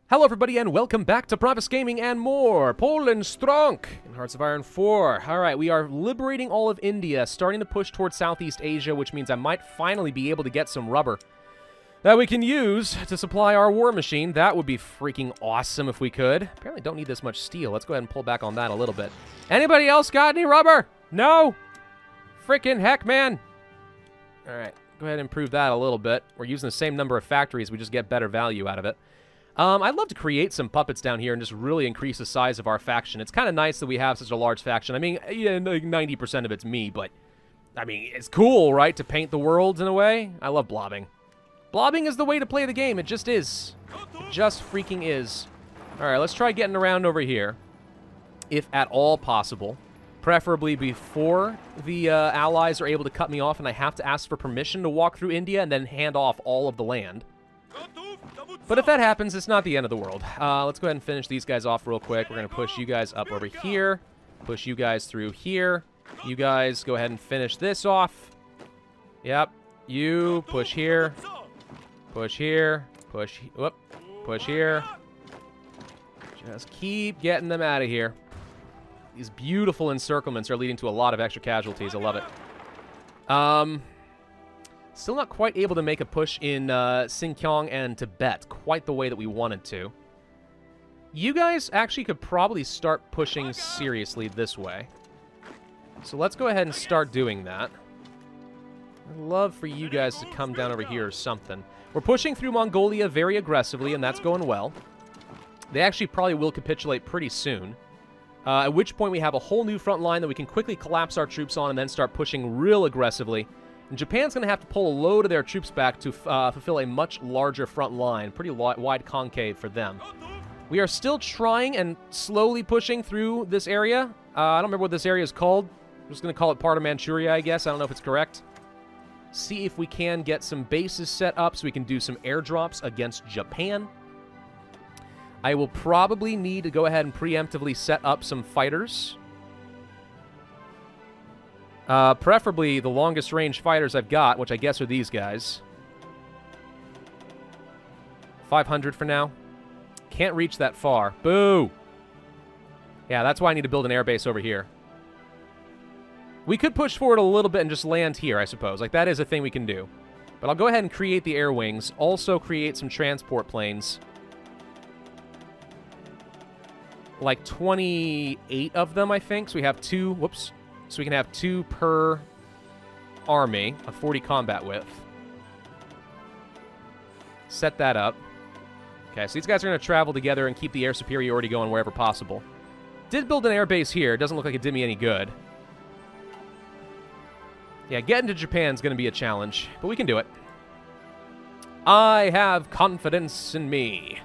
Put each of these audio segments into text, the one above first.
Hello everybody and welcome back to Pravus Gaming and more! Poland Stronk in Hearts of Iron 4. Alright, we are liberating all of India, starting to push towards Southeast Asia, which means I might finally be able to get some rubber that we can use to supply our war machine. That would be freaking awesome if we could. Apparently don't need this much steel. Let's go ahead and pull back on that a little bit. Anybody else got any rubber? No? Freaking heck, man! Alright, go ahead and improve that a little bit. We're using the same number of factories, we just get better value out of it. I'd love to create some puppets down here and just really increase the size of our faction. It's kind of nice that we have such a large faction. I mean, yeah, like 90% of it's me, but, I mean, it's cool, right, to paint the worlds in a way? I love blobbing. Blobbing is the way to play the game. It just is. It just freaking is. Alright, let's try getting around over here, if at all possible. Preferably before the allies are able to cut me off and I have to ask for permission to walk through India and then hand off all of the land. But if that happens, it's not the end of the world. Let's go ahead and finish these guys off real quick. We're going to push you guys up over here. Push you guys through here. You guys go ahead and finish this off. Yep. You push here. Push here. Push. Whoop. Push here. Just keep getting them out of here. These beautiful encirclements are leading to a lot of extra casualties. I love it. Still not quite able to make a push in Xinjiang and Tibet quite the way that we wanted to. You guys actually could probably start pushing seriously this way. So let's go ahead and start doing that. I'd love for you guys to come down over here or something. We're pushing through Mongolia very aggressively, and that's going well. They actually probably will capitulate pretty soon. At which point we have a whole new front line that we can quickly collapse our troops on and then start pushing real aggressively. And Japan's going to have to pull a load of their troops back to fulfill a much larger front line. Pretty wide concave for them. We are still trying and slowly pushing through this area. I don't remember what this area is called. I'm just going to call it part of Manchuria, I guess. I don't know if it's correct. See if we can get some bases set up so we can do some airdrops against Japan. I will probably need to go ahead and preemptively set up some fighters. Preferably the longest range fighters I've got, which I guess are these guys. 500 for now. Can't reach that far. Boo! Yeah, that's why I need to build an airbase over here. We could push forward a little bit and just land here, I suppose. Like, that is a thing we can do. But I'll go ahead and create the air wings. Also create some transport planes. Like 28 of them, I think. So we have two... Whoops. So we can have 2 per army of 40 combat width. Set that up. Okay, so these guys are going to travel together and keep the air superiority going wherever possible. Did build an air base here. It doesn't look like it did me any good. Yeah, getting to Japan is going to be a challenge, but we can do it. I have confidence in me.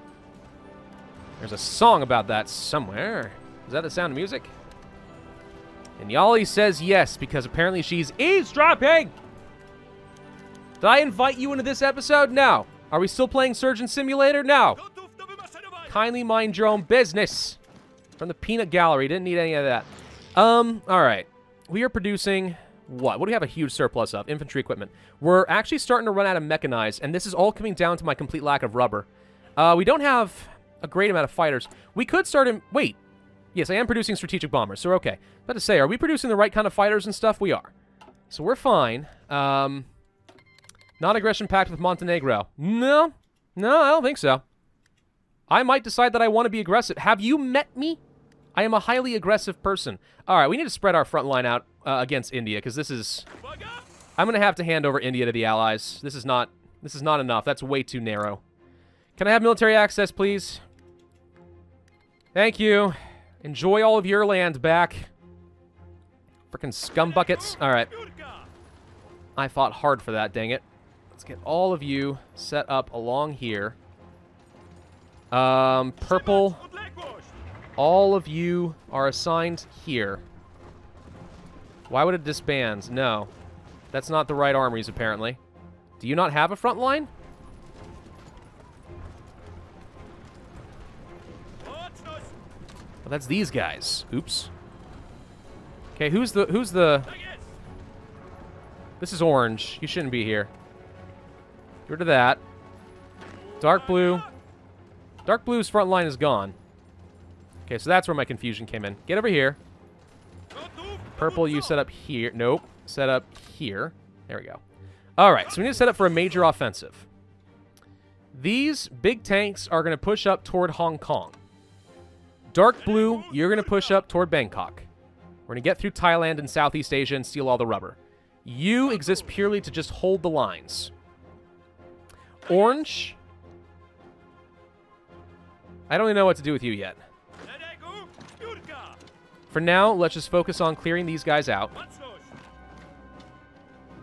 There's a song about that somewhere. Is that the Sound of Music? And Yali says yes, because apparently she's eavesdropping! Did I invite you into this episode? No. Are we still playing Surgeon Simulator? No. Kindly mind your own business. From the peanut gallery. Didn't need any of that. Alright. We are producing... What? What do we have a huge surplus of? Infantry equipment. We're actually starting to run out of mechanized, and this is all coming down to my complete lack of rubber. We don't have a great amount of fighters. We could start in... Wait. Yes, I am producing strategic bombers, so we're okay. About to say, are we producing the right kind of fighters and stuff? We are. So we're fine. Non-aggression pact with Montenegro. No. No, I don't think so. I might decide that I want to be aggressive. Have you met me? I am a highly aggressive person. All right, we need to spread our front line out against India, because this is... I'm going to have to hand over India to the Allies. This is not enough. That's way too narrow. Can I have military access, please? Thank you. Enjoy all of your land back. Frickin' scumbuckets. Alright. I fought hard for that, dang it. Let's get all of you set up along here. Purple. All of you are assigned here. Why would it disband? No. That's not the right armies, apparently. Do you not have a front line? That's these guys. Oops. Okay, who's the... This is orange. You shouldn't be here. Get rid of that. Dark blue. Dark Blue's front line is gone. Okay, so that's where my confusion came in. Get over here. Purple, you set up here. Nope. Set up here. There we go. All right, so we need to set up for a major offensive. These big tanks are going to push up toward Hong Kong. Dark Blue, you're going to push up toward Bangkok. We're going to get through Thailand and Southeast Asia and steal all the rubber. You exist purely to just hold the lines. Orange, I don't even know what to do with you yet. For now, let's just focus on clearing these guys out.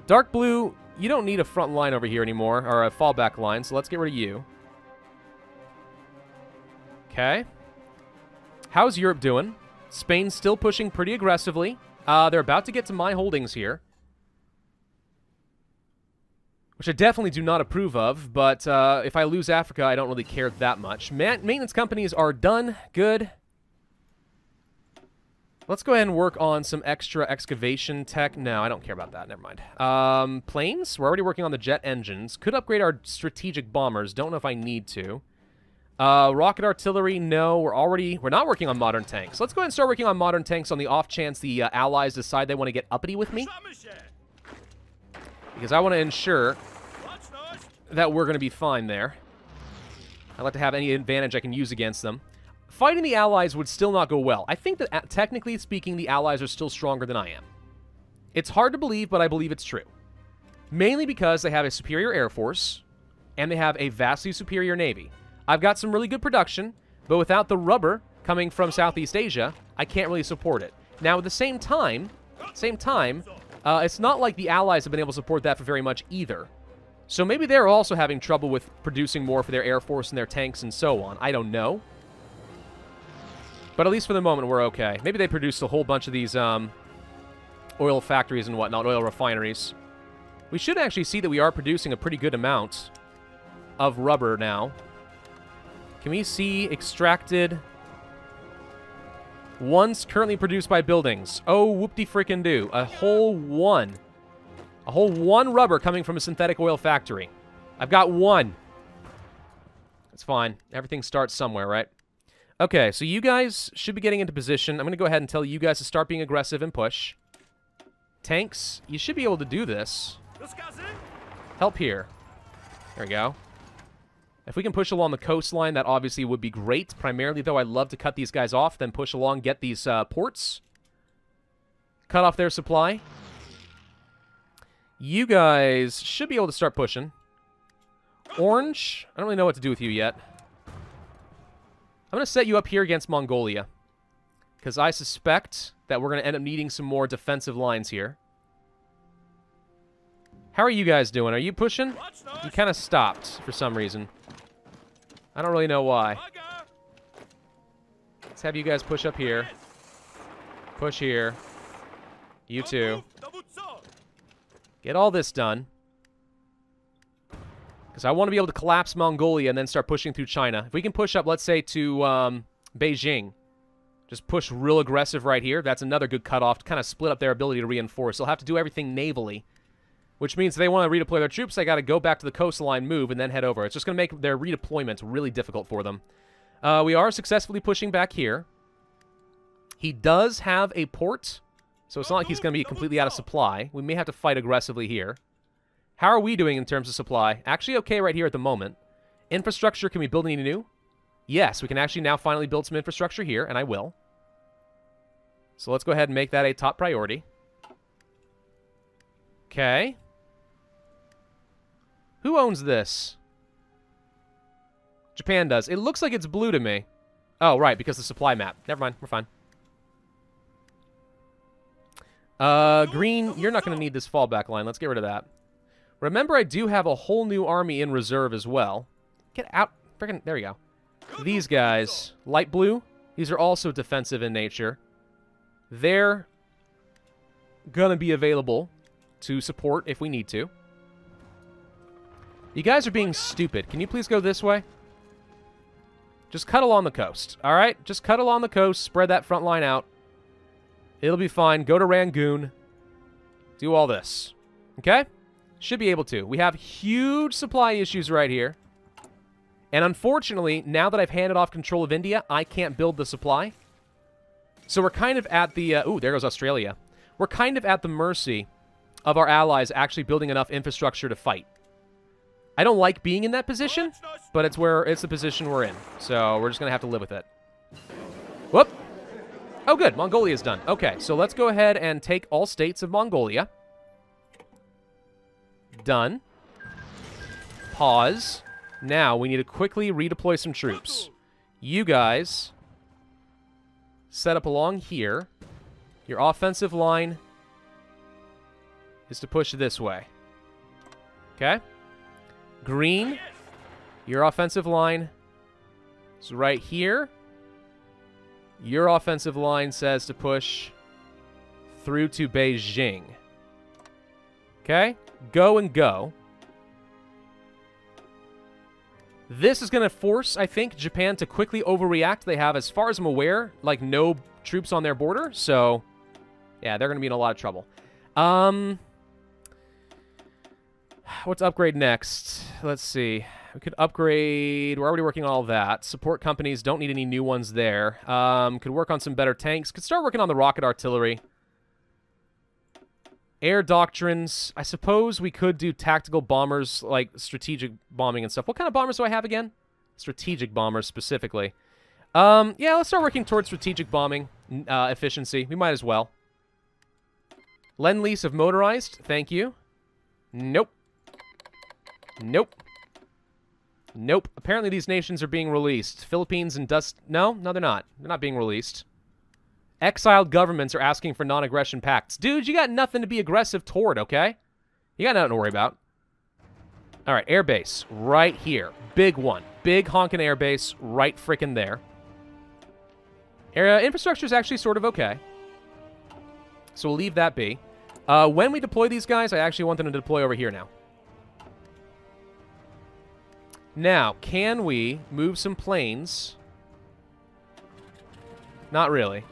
Dark Blue, you don't need a front line over here anymore, or a fallback line, so let's get rid of you. Okay. How's Europe doing? Spain's still pushing pretty aggressively. They're about to get to my holdings here, which I definitely do not approve of, but if I lose Africa, I don't really care that much. Maintenance companies are done. Good. Let's go ahead and work on some extra excavation tech. No, I don't care about that. Never mind. Planes? We're already working on the jet engines. Could upgrade our strategic bombers. Don't know if I need to. Rocket artillery? No, we're not working on modern tanks. Let's go ahead and start working on modern tanks on the off chance the Allies decide they want to get uppity with me. Because I want to ensure that we're going to be fine there. I'd like to have any advantage I can use against them. Fighting the Allies would still not go well. I think that, technically speaking, the Allies are still stronger than I am. It's hard to believe, but I believe it's true. Mainly because they have a superior air force, and they have a vastly superior navy. I've got some really good production, but without the rubber coming from Southeast Asia, I can't really support it. Now, at the same time, it's not like the Allies have been able to support that for very much either. So maybe they're also having trouble with producing more for their air force and their tanks and so on. I don't know. But at least for the moment, we're okay. Maybe they produced a whole bunch of these oil factories and whatnot, oil refineries. We should actually see that we are producing a pretty good amount of rubber now. Can we see extracted? One's currently produced by buildings. Oh, whoop-de-frickin-do. A whole one. A whole one rubber coming from a synthetic oil factory. I've got one. It's fine. Everything starts somewhere, right? Okay, so you guys should be getting into position. I'm going to go ahead and tell you guys to start being aggressive and push. Tanks, you should be able to do this. Help here. There we go. If we can push along the coastline, that obviously would be great. Primarily, though, I'd love to cut these guys off, then push along, get these ports. Cut off their supply. You guys should be able to start pushing. Orange, I don't really know what to do with you yet. I'm going to set you up here against Mongolia, because I suspect that we're going to end up needing some more defensive lines here. How are you guys doing? Are you pushing? You kind of stopped for some reason. I don't really know why. Let's have you guys push up here. Push here. You too. Get all this done. Because I want to be able to collapse Mongolia and then start pushing through China. If we can push up, let's say, to Beijing. Just push real aggressive right here. That's another good cutoff to kind of split up their ability to reinforce. They'll have to do everything navally. Which means if they want to redeploy their troops, they got to go back to the coastline, move, and then head over. It's just going to make their redeployment really difficult for them. We are successfully pushing back here. He does have a port, so it's not like he's going to be completely out of supply. We may have to fight aggressively here. How are we doing in terms of supply? Actually okay right here at the moment. Infrastructure, can we build any new? Yes, we can actually now finally build some infrastructure here, and I will. So let's go ahead and make that a top priority. Okay. Who owns this? Japan does. It looks like it's blue to me. Oh, right, because the supply map. Never mind, we're fine. Green, you're not going to need this fallback line. Let's get rid of that. Remember, I do have a whole new army in reserve as well. Get out. Frickin', there you go. These guys, light blue, these are also defensive in nature. They're going to be available to support if we need to. You guys are being stupid. Can you please go this way? Just cut along the coast, all right? Just cut along the coast, spread that front line out. It'll be fine. Go to Rangoon. Do all this, okay? Should be able to. We have huge supply issues right here. And unfortunately, now that I've handed off control of India, I can't build the supply. So we're kind of at the... ooh, there goes Australia. We're kind of at the mercy of our allies actually building enough infrastructure to fight. I don't like being in that position, but it's the position we're in. So we're just going to have to live with it. Whoop. Oh, good. Mongolia's done. Okay, so let's go ahead and take all states of Mongolia. Done. Pause. Now, we need to quickly redeploy some troops. You guys set up along here. Your offensive line is to push this way. Okay? Green, your offensive line is right here. Your offensive line says to push through to Beijing. Okay? Go and go. This is going to force, I think, Japan to quickly overreact. They have, as far as I'm aware, like no troops on their border. So, yeah, they're going to be in a lot of trouble. What's upgrade next? Let's see. We could upgrade. We're already working on all that. Support companies, don't need any new ones there. Could work on some better tanks. Could start working on the rocket artillery. Air doctrines. I suppose we could do tactical bombers, like strategic bombing and stuff. What kind of bombers do I have again? Strategic bombers, specifically. Yeah, let's start working towards strategic bombing efficiency. We might as well. Lend-lease of motorized. Thank you. Nope. Nope. Nope. Apparently these nations are being released. Philippines and No, they're not. They're not being released. Exiled governments are asking for non-aggression pacts. Dude, you got nothing to be aggressive toward, okay? You got nothing to worry about. All right, airbase right here. Big one. Big honkin' airbase right frickin' there. Infrastructure is actually sort of okay. So we'll leave that be. When we deploy these guys, I actually want them to deploy over here now. Now, can we move some planes? Not really.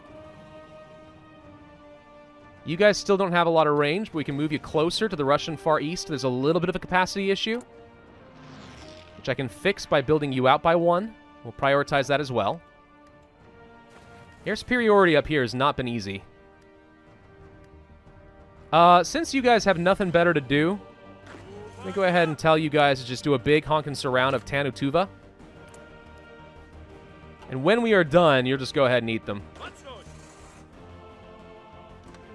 You guys still don't have a lot of range, but we can move you closer to the Russian Far East. There's a little bit of a capacity issue, which I can fix by building you out by one. We'll prioritize that as well. Air superiority up here has not been easy. Since you guys have nothing better to do, let me go ahead and tell you guys to just do a big honkin' surround of Tanutuva. And when we are done, you'll just go ahead and eat them.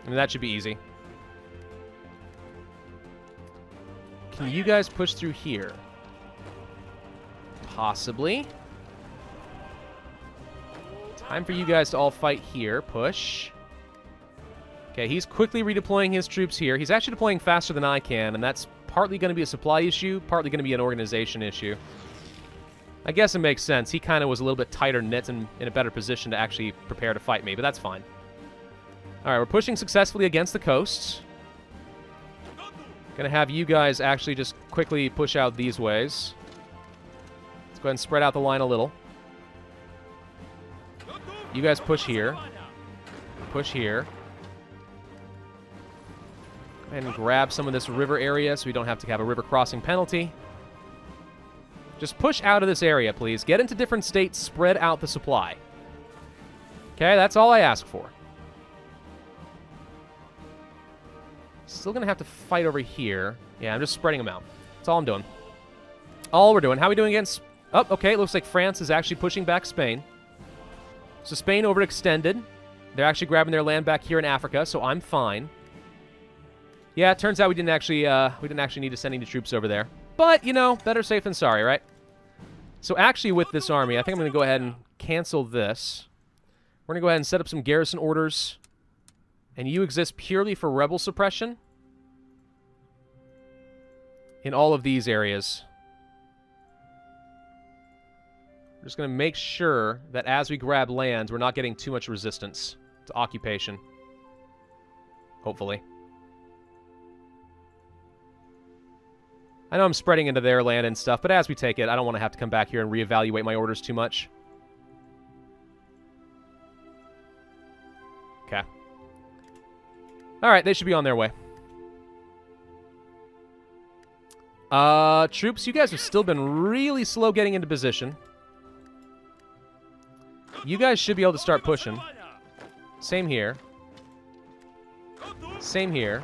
I mean, that should be easy. Can you guys push through here? Possibly. Time for you guys to all fight here. Push. Okay, he's quickly redeploying his troops here. He's actually deploying faster than I can, and that's partly going to be a supply issue, partly going to be an organization issue. I guess it makes sense. He kind of was a little bit tighter knit and in a better position to actually prepare to fight me, but that's fine. All right, we're pushing successfully against the coast. Gonna have you guys actually just quickly push out these ways. Let's go ahead and spread out the line a little. You guys push here. Push here. Go ahead and grab some of this river area so we don't have to have a river crossing penalty. Just push out of this area, please. Get into different states, spread out the supply. Okay, that's all I ask for. Still gonna have to fight over here. Yeah, I'm just spreading them out. That's all I'm doing. All we're doing. How are we doing against... Oh, okay, it looks like France is actually pushing back Spain. So Spain overextended. They're actually grabbing their land back here in Africa, so I'm fine. Yeah, it turns out we didn't actually need to send any troops over there. But, you know, better safe than sorry, right? So actually with this army, I think I'm going to go ahead and cancel this. We're going to go ahead and set up some garrison orders. And you exist purely for rebel suppression in all of these areas. We're just going to make sure that as we grab lands, we're not getting too much resistance to occupation. Hopefully. I know I'm spreading into their land and stuff, but as we take it, I don't want to have to come back here and reevaluate my orders too much. Okay. Alright, they should be on their way. Troops, you guys have still been really slow getting into position. You guys should be able to start pushing. Same here. Same here.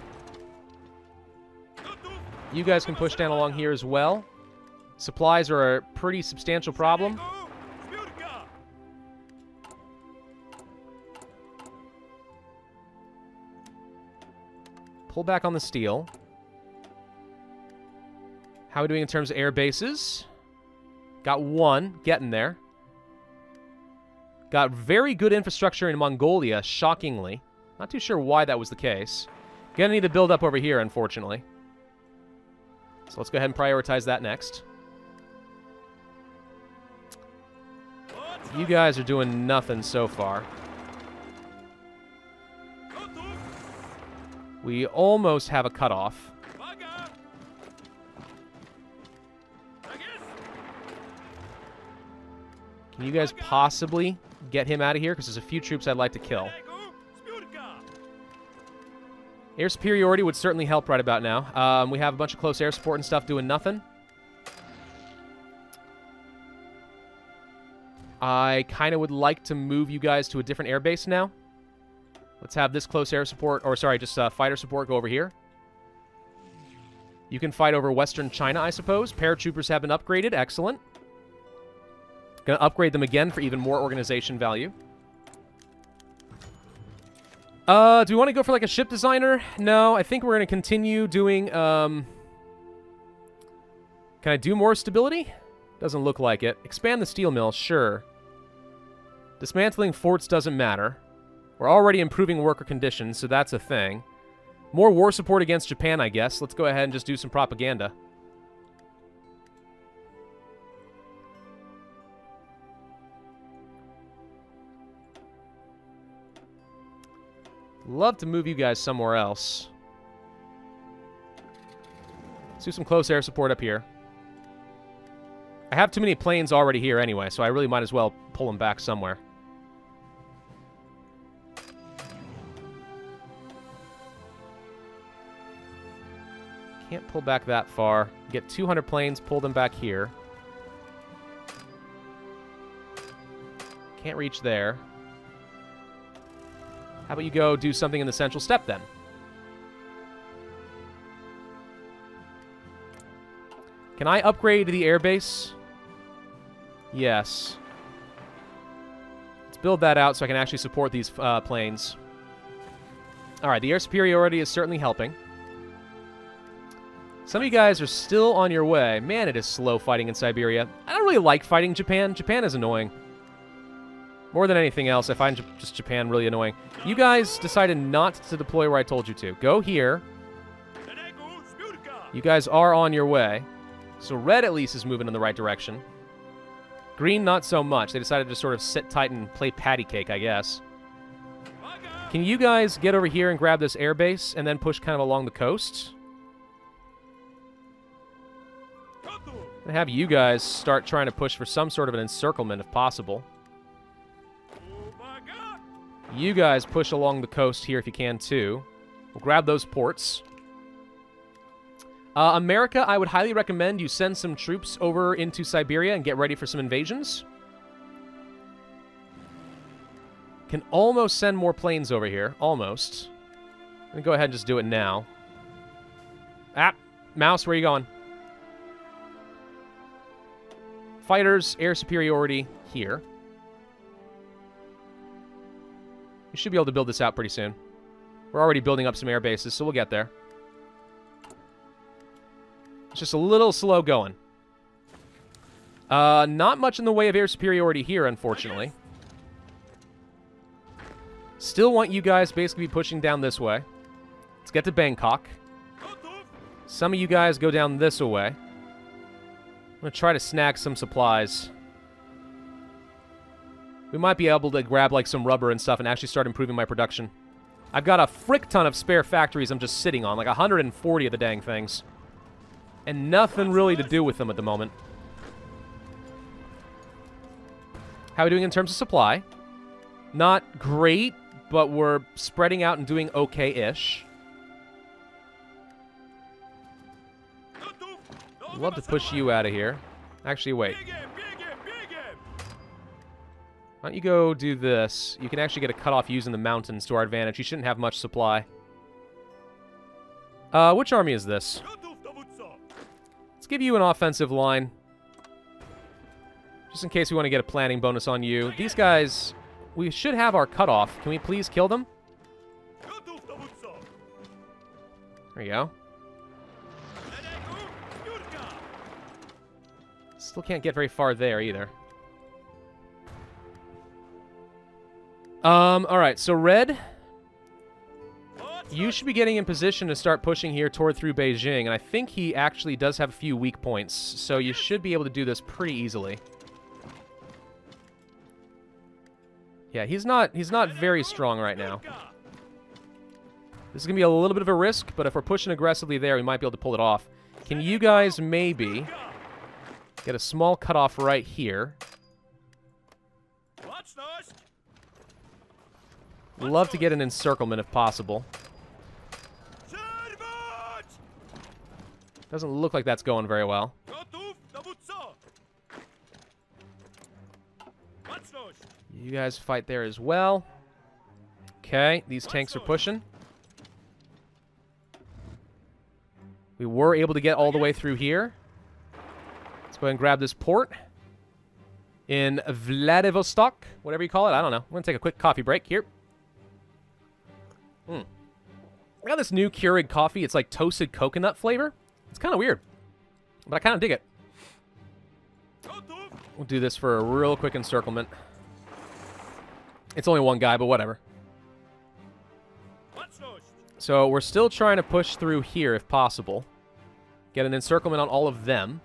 You guys can push down along here as well. Supplies are a pretty substantial problem. Pull back on the steel. How are we doing in terms of air bases? Got one, getting there. Got very good infrastructure in Mongolia, shockingly. Not too sure why that was the case. Gonna need to build up over here, unfortunately. So let's go ahead and prioritize that next. You guys are doing nothing so far. We almost have a cutoff. Can you guys possibly get him out of here? Because there's a few troops I'd like to kill. Air superiority would certainly help right about now. We have a bunch of close air support and stuff doing nothing. I kind of would like to move you guys to a different air base now. Let's have this close air support, or sorry, just fighter support go over here. You can fight over Western China, I suppose. Paratroopers have been upgraded. Excellent. Gonna upgrade them again for even more organization value. Do we want to go for like a ship designer? No, I think we're gonna continue doing, Can I do more stability? Doesn't look like it. Expand the steel mill, sure. Dismantling forts doesn't matter. We're already improving worker conditions, so that's a thing. More war support against Japan, I guess. Let's go ahead and just do some propaganda. Love to move you guys somewhere else. Let's do some close air support up here. I have too many planes already here anyway, so I really might as well pull them back somewhere. Can't pull back that far. Get 200 planes, pull them back here. Can't reach there. How about you go do something in the central step then? Can I upgrade the airbase? Yes. Let's build that out so I can actually support these planes. Alright, the air superiority is certainly helping. Some of you guys are still on your way. Man, it is slow fighting in Siberia. I don't really like fighting Japan. Japan is annoying. More than anything else, I find just Japan really annoying. You guys decided not to deploy where I told you to. Go here. You guys are on your way. So red at least is moving in the right direction. Green, not so much. They decided to sort of sit tight and play patty cake, I guess. Can you guys get over here and grab this airbase and then push kind of along the coast? And have you guys start trying to push for some sort of an encirclement if possible. You guys push along the coast here if you can too. We'll grab those ports. America, I would highly recommend you send some troops over into Siberia and get ready for some invasions. Can almost send more planes over here. Almost. I'm going to go ahead and just do it now. Ah, mouse, where are you going? Fighters, air superiority here. We should be able to build this out pretty soon. We're already building up some air bases, so we'll get there. It's just a little slow going. Not much in the way of air superiority here, unfortunately. Still want you guys basically pushing down this way. Let's get to Bangkok. Some of you guys go down this way. I'm going to try to snag some supplies. We might be able to grab like some rubber and stuff and actually start improving my production. I've got a frick ton of spare factories I'm just sitting on, like 140 of the dang things. And nothing really to do with them at the moment. How are we doing in terms of supply? Not great, but we're spreading out and doing okay-ish. I'd love to push you out of here. Actually, wait. Why don't you go do this? You can actually get a cutoff using the mountains to our advantage. You shouldn't have much supply. Which army is this? Let's give you an offensive line. Just in case we want to get a planning bonus on you. These guys, we should have our cutoff. Can we please kill them? There you go. Still can't get very far there either. Alright, so red, you should be getting in position to start pushing here toward through Beijing, and I think he actually does have a few weak points, so you should be able to do this pretty easily. Yeah, he's not very strong right now. This is going to be a little bit of a risk, but if we're pushing aggressively there, we might be able to pull it off. Can you guys maybe get a small cutoff right here? Love to get an encirclement if possible. Doesn't look like that's going very well. You guys fight there as well. Okay, these tanks are pushing. We were able to get all the way through here. Let's go ahead and grab this port in Vladivostok, whatever you call it. I don't know. I'm going to take a quick coffee break here. I got this new Keurig coffee. It's like toasted coconut flavor. It's kind of weird, but I kind of dig it. We'll do this for a real quick encirclement. It's only one guy, but whatever. So we're still trying to push through here if possible. Get an encirclement on all of them.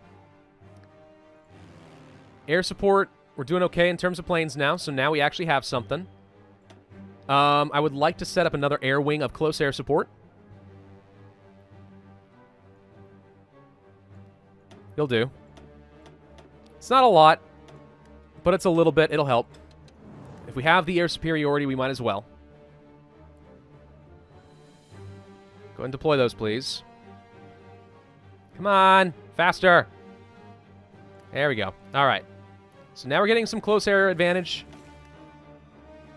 Air support, we're doing okay in terms of planes now, so now we actually have something. I would like to set up another air wing of close air support. You'll do. It's not a lot, but it's a little bit. It'll help. If we have the air superiority, we might as well. Go ahead and deploy those, please. Come on. Faster. There we go. All right. So now we're getting some close air advantage.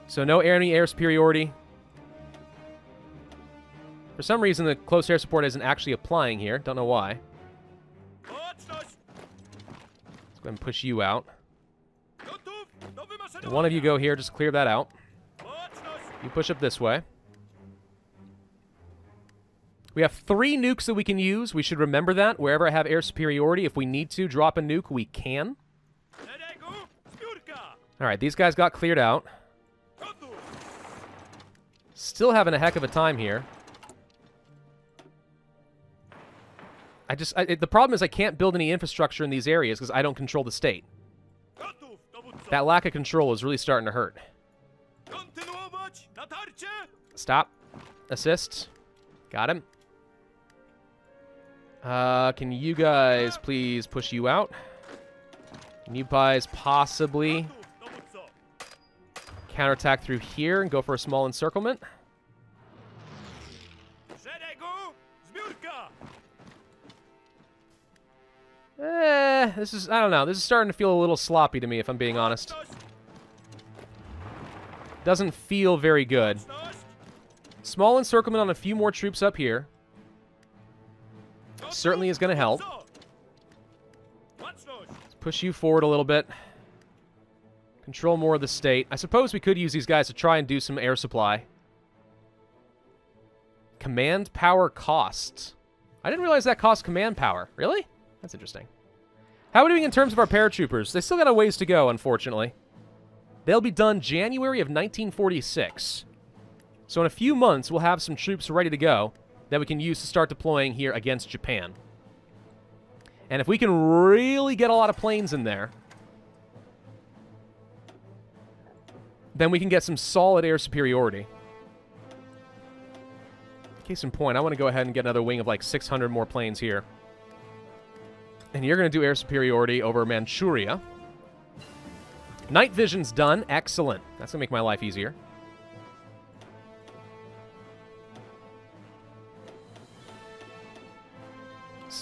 So no enemy air superiority. For some reason, the close air support isn't actually applying here. Don't know why. Let's go ahead and push you out. And one of you go here, just clear that out. You push up this way. We have 3 nukes that we can use. We should remember that. Wherever I have air superiority, if we need to drop a nuke, we can. Alright, these guys got cleared out. Still having a heck of a time here. The problem is I can't build any infrastructure in these areas because I don't control the state. That lack of control is really starting to hurt. Stop. Assist. Got him. Can you guys please push you out? Can you guys possibly counterattack through here and go for a small encirclement? I don't know. This is starting to feel a little sloppy to me, if I'm being honest. Doesn't feel very good. Small encirclement on a few more troops up here. Certainly is going to help. Let's push you forward a little bit. Control more of the state. I suppose we could use these guys to try and do some air supply. Command power costs. I didn't realize that cost command power. Really? That's interesting. How are we doing in terms of our paratroopers? They still got a ways to go, unfortunately. They'll be done January of 1946. So in a few months, we'll have some troops ready to go that we can use to start deploying here against Japan. And if we can really get a lot of planes in there, then we can get some solid air superiority. Case in point, I want to go ahead and get another wing of like 600 more planes here. And you're going to do air superiority over Manchuria. Night vision's done. Excellent. That's going to make my life easier.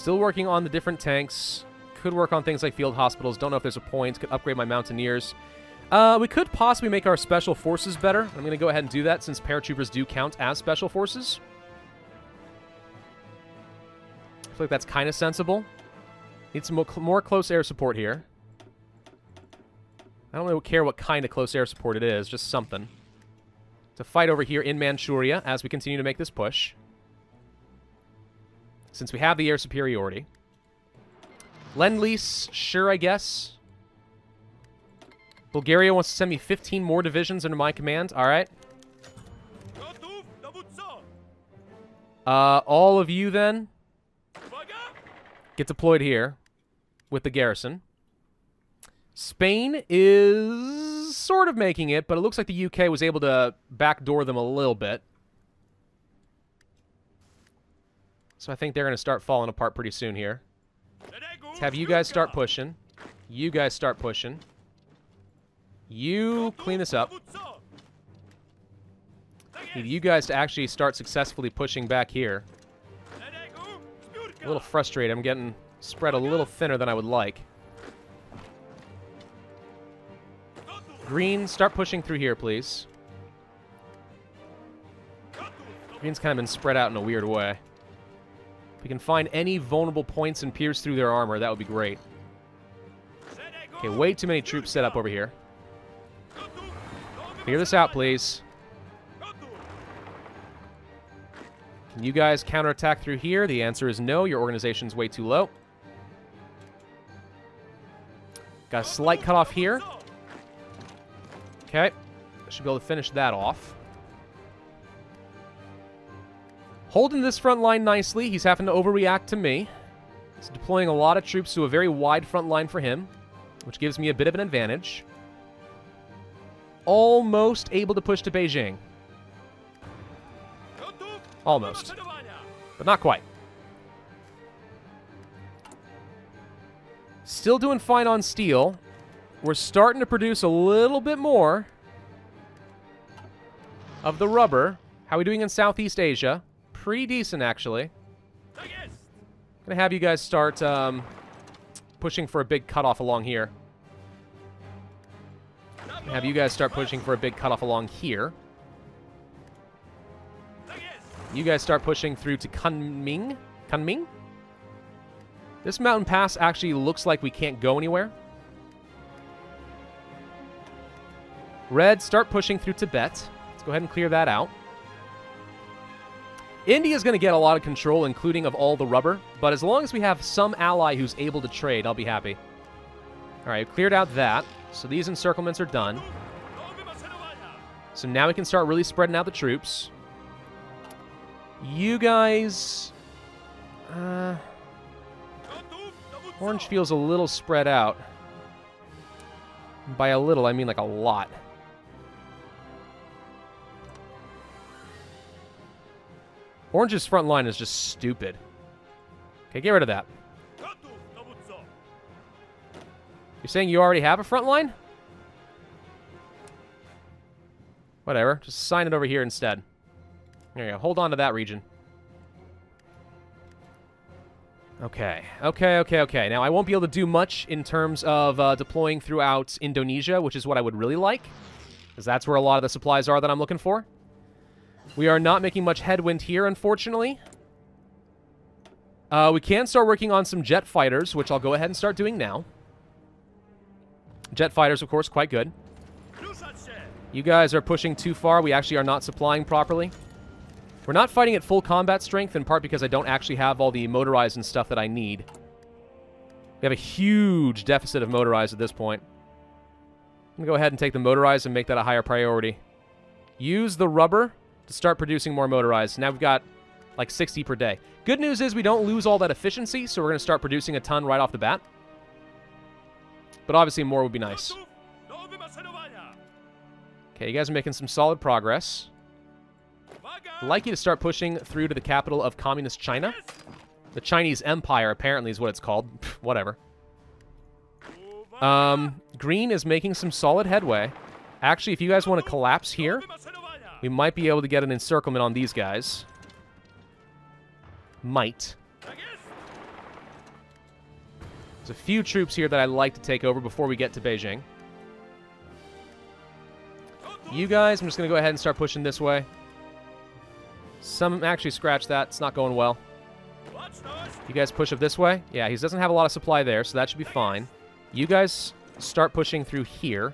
Still working on the different tanks. Could work on things like field hospitals. Don't know if there's a point. Could upgrade my mountaineers. We could possibly make our special forces better. I'm going to go ahead and do that since paratroopers do count as special forces. I feel like that's kind of sensible. Need some more close air support here. I don't really care what kind of close air support it is, just something. To fight over here in Manchuria as we continue to make this push. Since we have the air superiority. Lend-Lease, sure, I guess. Bulgaria wants to send me 15 more divisions under my command. All right. All of you, then, get deployed here with the garrison. Spain is sort of making it, but it looks like the UK was able to backdoor them a little bit. So I think they're going to start falling apart pretty soon here. Let's have you guys start pushing. You guys start pushing. You clean this up. Need you guys to actually start successfully pushing back here. A little frustrated. I'm getting spread a little thinner than I would like. Green, start pushing through here, please. Green's kind of been spread out in a weird way. If we can find any vulnerable points and pierce through their armor, that would be great. Okay, way too many troops set up over here. Clear this out, please. Can you guys counterattack through here? The answer is no. Your organization's way too low. Got a slight cutoff here. Okay. Should be able to finish that off. Holding this front line nicely. He's having to overreact to me. He's deploying a lot of troops to a very wide front line for him, which gives me a bit of an advantage. Almost able to push to Beijing. Almost. But not quite. Still doing fine on steel. We're starting to produce a little bit more of the rubber. How are we doing in Southeast Asia? Pretty decent, actually. I'm going to have you guys start pushing for a big cutoff along here. Have you guys start pushing for a big cutoff along here. You guys start pushing through to Kunming. Kunming? This mountain pass actually looks like we can't go anywhere. Red, start pushing through Tibet. Let's go ahead and clear that out. India's going to get a lot of control, including of all the rubber. But as long as we have some ally who's able to trade, I'll be happy. All right, we've cleared out that. So these encirclements are done. So now we can start really spreading out the troops. You guys... Orange feels a little spread out. By a little, I mean like a lot. Orange's front line is just stupid. Okay, get rid of that. You're saying you already have a front line? Whatever. Just sign it over here instead. There you go. Hold on to that region. Okay. Okay. Now, I won't be able to do much in terms of deploying throughout Indonesia, which is what I would really like, because that's where a lot of the supplies are that I'm looking for. We are not making much headwind here, unfortunately. We can start working on some jet fighters, which I'll go ahead and start doing now. Jet fighters, of course, quite good. You guys are pushing too far. We actually are not supplying properly. We're not fighting at full combat strength, in part because I don't actually have all the motorized and stuff that I need. We have a huge deficit of motorized at this point. I'm going to go ahead and take the motorized and make that a higher priority. Use the rubber to start producing more motorized. Now we've got like 60 per day. Good news is we don't lose all that efficiency, so we're going to start producing a ton right off the bat. But obviously more would be nice. Okay, you guys are making some solid progress. I'd like you to start pushing through to the capital of Communist China. The Chinese Empire, apparently, is what it's called. Whatever. Green is making some solid headway. Actually, if you guys want to collapse here, we might be able to get an encirclement on these guys. Might. There's a few troops here that I'd like to take over before we get to Beijing. You guys, I'm just going to go ahead and start pushing this way. Actually, scratch that. It's not going well. You guys push up this way. Yeah, he doesn't have a lot of supply there, so that should be fine. You guys start pushing through here.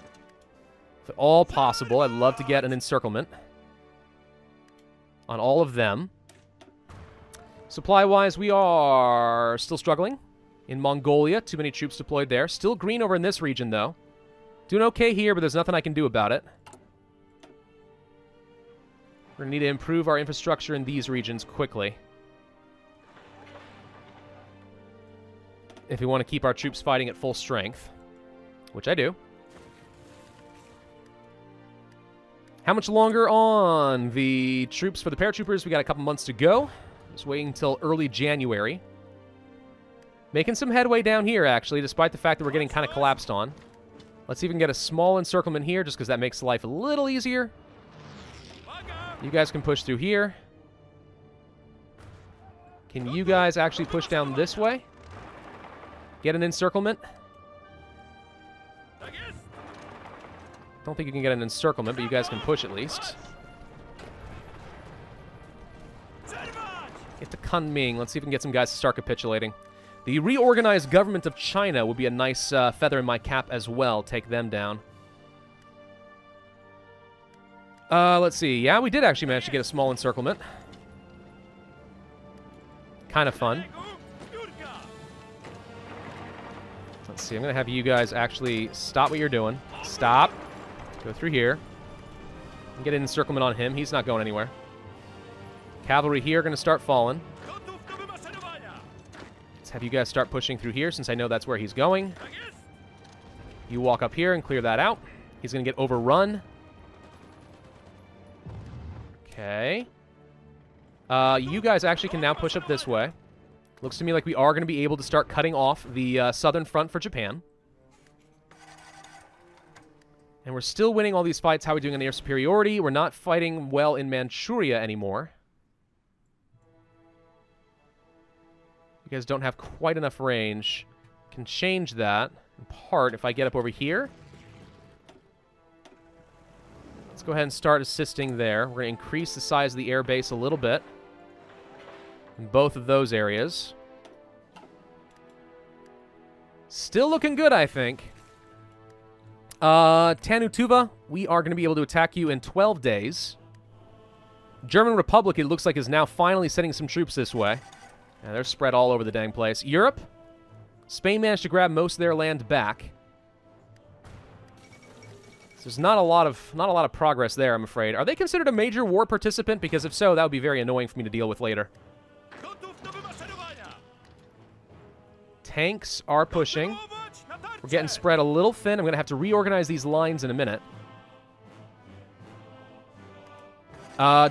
If at all possible, I'd love to get an encirclement on all of them. Supply-wise, we are still struggling. In Mongolia, too many troops deployed there. Still green over in this region, though. Doing okay here, but there's nothing I can do about it. We're going to need to improve our infrastructure in these regions quickly if we want to keep our troops fighting at full strength, which I do. How much longer on the troops for the paratroopers? We got a couple months to go. Just waiting until early January. Making some headway down here, actually, despite the fact that we're getting kind of collapsed on. Let's even get a small encirclement here, just because that makes life a little easier. You guys can push through here. Can you guys actually push down this way? Get an encirclement? Don't think you can get an encirclement, but you guys can push at least. Get to Kunming. Let's see if we can get some guys to start capitulating. The reorganized government of China would be a nice feather in my cap as well. Take them down. Let's see. Yeah, we did actually manage to get a small encirclement. Kind of fun. Let's see. I'm going to have you guys actually stop what you're doing. Stop. Go through here. And get an encirclement on him. He's not going anywhere. Cavalry here are going to start falling. Let's have you guys start pushing through here since I know that's where he's going. You walk up here and clear that out. He's going to get overrun. Okay. You guys actually can now push up this way. Looks to me like we are going to be able to start cutting off the southern front for Japan. And we're still winning all these fights. How are we doing on air superiority? We're not fighting well in Manchuria anymore. You guys don't have quite enough range. Can change that in part if I get up over here. Let's go ahead and start assisting there. We're going to increase the size of the air base a little bit in both of those areas. Still looking good, I think. Tanutuva, we are going to be able to attack you in 12 days. German Republic, it looks like, is now finally sending some troops this way. Yeah, they're spread all over the dang place. Europe, Spain managed to grab most of their land back. So there's not a lot of progress there, I'm afraid. Are they considered a major war participant? Because if so, that would be very annoying for me to deal with later. Tanks are pushing. We're getting spread a little thin. I'm going to have to reorganize these lines in a minute.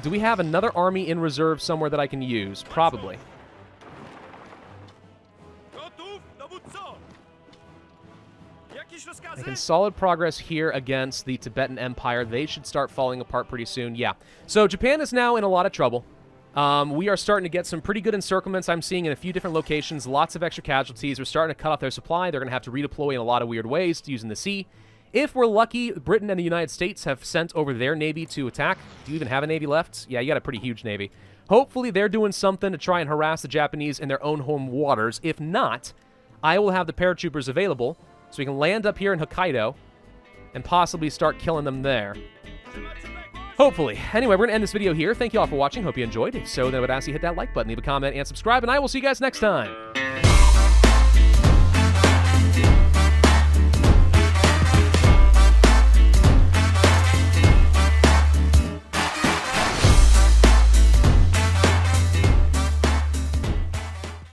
Do we have another army in reserve somewhere that I can use? Probably. Making solid progress here against the Tibetan Empire. They should start falling apart pretty soon. Yeah. So Japan is now in a lot of trouble. We are starting to get some pretty good encirclements I'm seeing in a few different locations. Lots of extra casualties. We're starting to cut off their supply. They're going to have to redeploy in a lot of weird ways using the sea. If we're lucky, Britain and the United States have sent over their navy to attack. Do you even have a navy left? Yeah, you got a pretty huge navy. Hopefully they're doing something to try and harass the Japanese in their own home waters. If not, I will have the paratroopers available so we can land up here in Hokkaido and possibly start killing them there. Hopefully. Anyway, we're going to end this video here. Thank you all for watching. Hope you enjoyed. If so, then I would ask you to hit that like button, leave a comment, and subscribe, and I will see you guys next time.